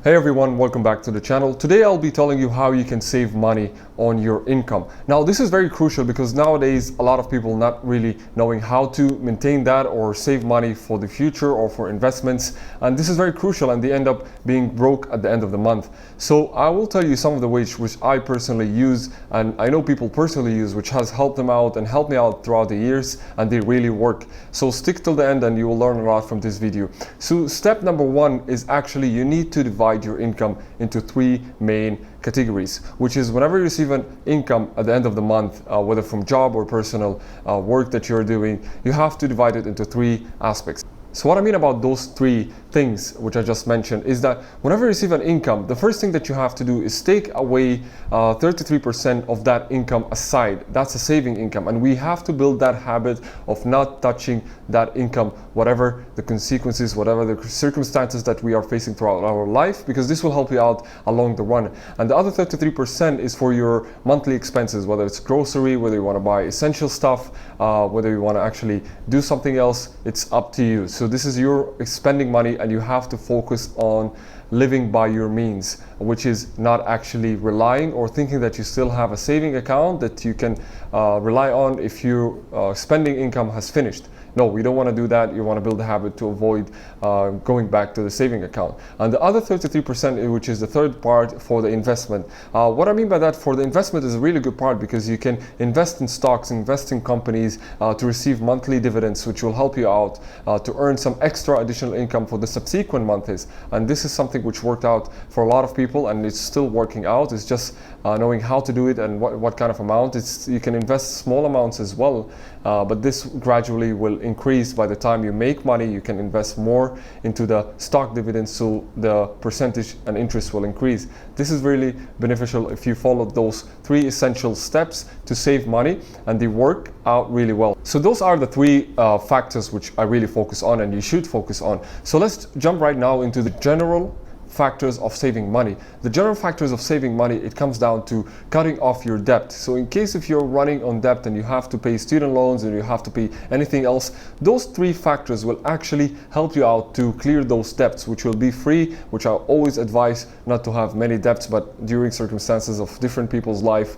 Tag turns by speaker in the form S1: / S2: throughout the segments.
S1: Hey everyone, welcome back to the channel. Today I'll be telling you how you can save money on your income. Now this is very crucial because nowadays a lot of people not really knowing how to maintain that or save money for the future or for investments, and this is very crucial, and they end up being broke at the end of the month. So I will tell you some of the ways which I personally use, and I know people personally use, which has helped them out and helped me out throughout the years, and they really work. So stick till the end and you will learn a lot from this video. So step number one is actually you need to divide your income into three main categories, which is whenever you receive an income at the end of the month, whether from job or personal work that you're doing, you have to divide it into three aspects. So what I mean about those three things which I just mentioned is that whenever you receive an income, the first thing that you have to do is take away 33% of that income aside. That's a saving income, and we have to build that habit of not touching that income, whatever the consequences, whatever the circumstances that we are facing throughout our life, because this will help you out along the run. And the other 33% is for your monthly expenses, whether it's grocery, whether you want to buy essential stuff, whether you want to actually do something else, it's up to you. So this is your spending money, and you have to focus on living by your means, which is not actually relying or thinking that you still have a saving account that you can rely on if your spending income has finished. No, we don't want to do that. You want to build a habit to avoid going back to the saving account. And the other 33%, which is the third part, for the investment. What I mean by that, for the investment, is a really good part because you can invest in stocks, invest in companies to receive monthly dividends, which will help you out to earn some extra additional income for the subsequent months. And this is something which worked out for a lot of people, and it's still working out. It's just knowing how to do it and what kind of amount. You can invest small amounts as well, but this gradually will increase. By the time you make money, you can invest more into the stock dividends, so the percentage and interest will increase. This is really beneficial if you follow those three essential steps to save money, and they work out really well. So those are the three factors which I really focus on, and you should focus on. So let's jump right now into the general factors of saving money. The general factors of saving money, it comes down to cutting off your debt. So in case if you're running on debt and you have to pay student loans and you have to pay anything else, those three factors will actually help you out to clear those debts, which will be free, which I always advise not to have many debts, but during circumstances of different people's life,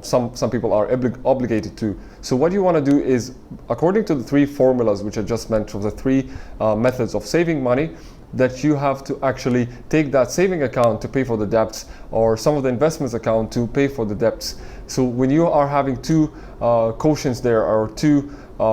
S1: some people are obligated to. So what you want to do is, according to the three formulas which I just mentioned, the three methods of saving money, that you have to actually take that saving account to pay for the debts, or some of the investments account to pay for the debts. So when you are having two quotients there, or two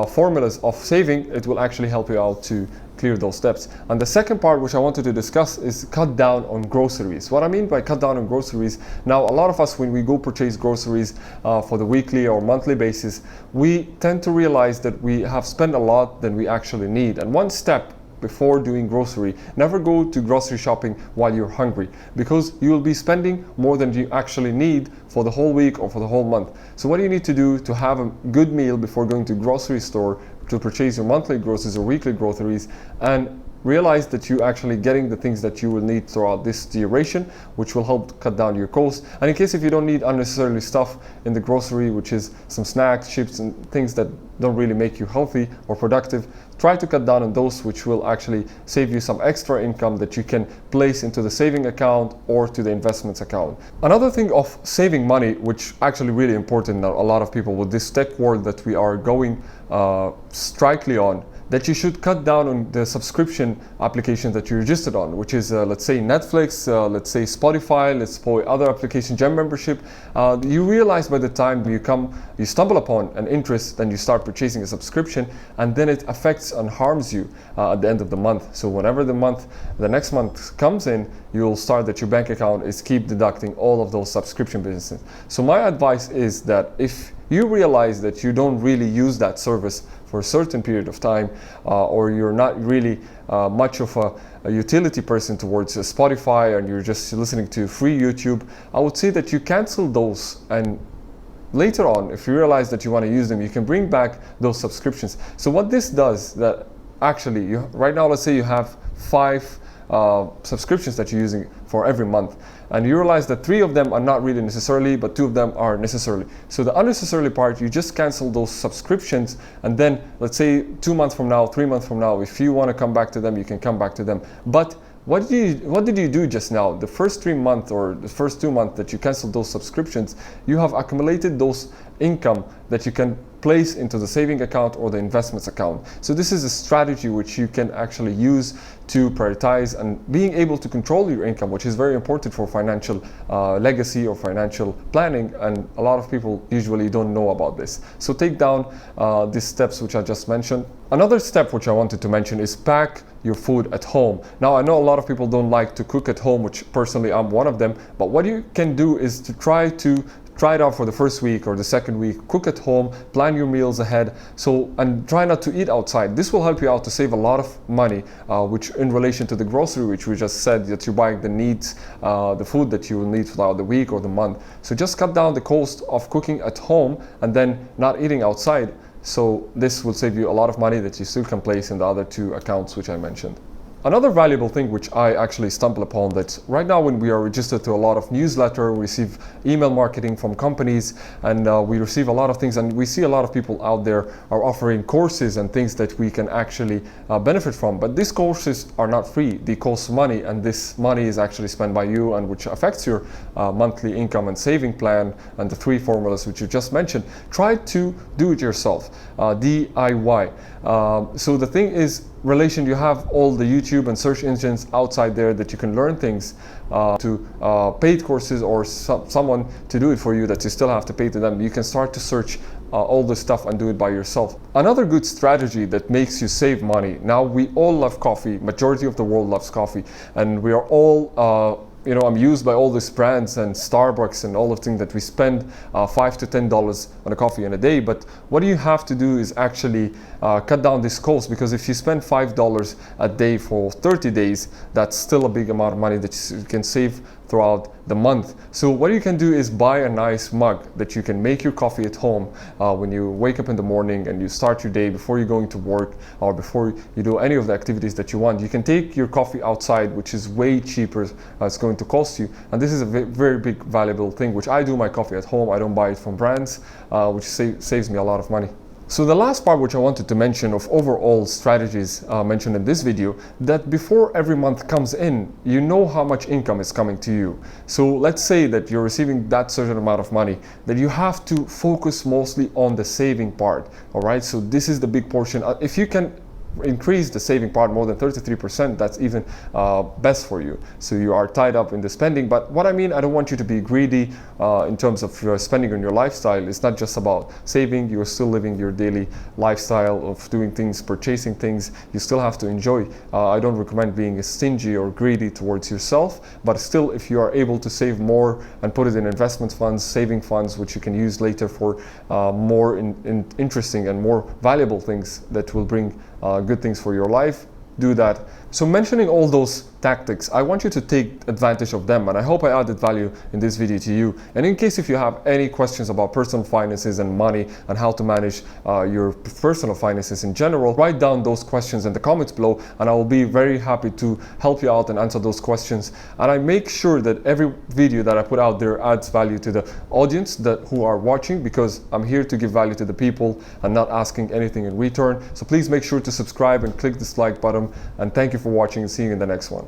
S1: formulas of saving, it will actually help you out to clear those debts. And the second part which I wanted to discuss is cut down on groceries. What I mean by cut down on groceries, now a lot of us, when we go purchase groceries for the weekly or monthly basis, we tend to realize that we have spent a lot than we actually need. And one step before doing grocery, never go to grocery shopping while you're hungry, because you will be spending more than you actually need for the whole week or for the whole month. So what do you need to do to have a good meal before going to grocery store to purchase your monthly groceries or weekly groceries, and realize that you're actually getting the things that you will need throughout this duration, which will help cut down your costs. And in case if you don't need unnecessarily stuff in the grocery, which is some snacks, chips, and things that don't really make you healthy or productive, try to cut down on those, which will actually save you some extra income that you can place into the saving account or to the investments account. Another thing of saving money, which actually really important now, a lot of people with this tech world that we are going strictly on, that you should cut down on the subscription applications that you registered on, which is let's say Netflix, let's say Spotify, let's say other application, gym membership. You realize by the time you stumble upon an interest, then you start purchasing a subscription, and then it affects and harms you at the end of the month. So whenever the next month comes in, you'll start that your bank account is keep deducting all of those subscription businesses. So my advice is that if you realize that you don't really use that service for a certain period of time, or you're not really much of a utility person towards Spotify, and you're just listening to free YouTube, I would say that you cancel those, and later on, if you realize that you want to use them, you can bring back those subscriptions. So what this does, that actually right now, let's say you have 5 subscriptions that you're using for every month, and you realize that 3 of them are not really necessarily, but 2 of them are necessarily. So the unnecessarily part, you just cancel those subscriptions, and then let's say 2 months from now, 3 months from now, if you want to come back to them, you can come back to them. But what did you do just now? The first 3 months or the first 2 months that you canceled those subscriptions, you have accumulated those income that you can place into the saving account or the investments account. So this is a strategy which you can actually use to prioritize and being able to control your income, which is very important for financial legacy or financial planning, and a lot of people usually don't know about this. So take down these steps which I just mentioned. Another step which I wanted to mention is pack your food at home. Now I know a lot of people don't like to cook at home, which personally I'm one of them, but what you can do is to try it out for the first week or the second week. Cook at home, plan your meals ahead, and try not to eat outside. This will help you out to save a lot of money, which in relation to the grocery, which we just said that you're buying the needs, the food that you will need throughout the week or the month. So just cut down the cost of cooking at home and then not eating outside. So this will save you a lot of money that you still can place in the other two accounts which I mentioned. Another valuable thing which I actually stumble upon, that right now when we are registered to a lot of newsletter, we receive email marketing from companies, and we receive a lot of things, and we see a lot of people out there are offering courses and things that we can actually benefit from. But these courses are not free. They cost money, and this money is actually spent by you, and which affects your monthly income and saving plan and the 3 formulas which you just mentioned. Try to do it yourself, DIY. So the thing is, you have all the YouTube and search engines outside there that you can learn things, to paid courses or someone to do it for you that you still have to pay to them. You can start to search all this stuff and do it by yourself. Another good strategy that makes you save money. Now we all love coffee. Majority of the world loves coffee, and we are all amused by all these brands and Starbucks and all of things that we spend $5 to $10 on a coffee in a day. But what you have to do is actually cut down this cost, because if you spend $5 a day for 30 days, that's still a big amount of money that you can save throughout the month. So what you can do is buy a nice mug that you can make your coffee at home when you wake up in the morning and you start your day, before you're going to work or before you do any of the activities that you want. You can take your coffee outside, which is way cheaper. It's going to cost you, and this is a very big valuable thing, which I do my coffee at home. I don't buy it from brands, which saves me a lot of money. So the last part which I wanted to mention of overall strategies mentioned in this video, that before every month comes in, you know how much income is coming to you. So let's say that you're receiving that certain amount of money, that you have to focus mostly on the saving part. All right, so this is the big portion. If you can increase the saving part more than 33%, that's even best for you. So you are tied up in the spending. But what I mean, I don't want you to be greedy in terms of your spending on your lifestyle. It's not just about saving. You're still living your daily lifestyle of doing things, purchasing things. You still have to enjoy. I don't recommend being stingy or greedy towards yourself, but still, if you are able to save more and put it in investment funds, saving funds, which you can use later for more interesting and more valuable things that will bring good things for your life, do that. So mentioning all those tactics, I want you to take advantage of them, and I hope I added value in this video to you. And in case if you have any questions about personal finances and money and how to manage your personal finances in general, write down those questions in the comments below, and I will be very happy to help you out and answer those questions. And I make sure that every video that I put out there adds value to the audience who are watching, because I'm here to give value to the people and not asking anything in return. So please make sure to subscribe and click this like button, and thank you for watching, and see you in the next one.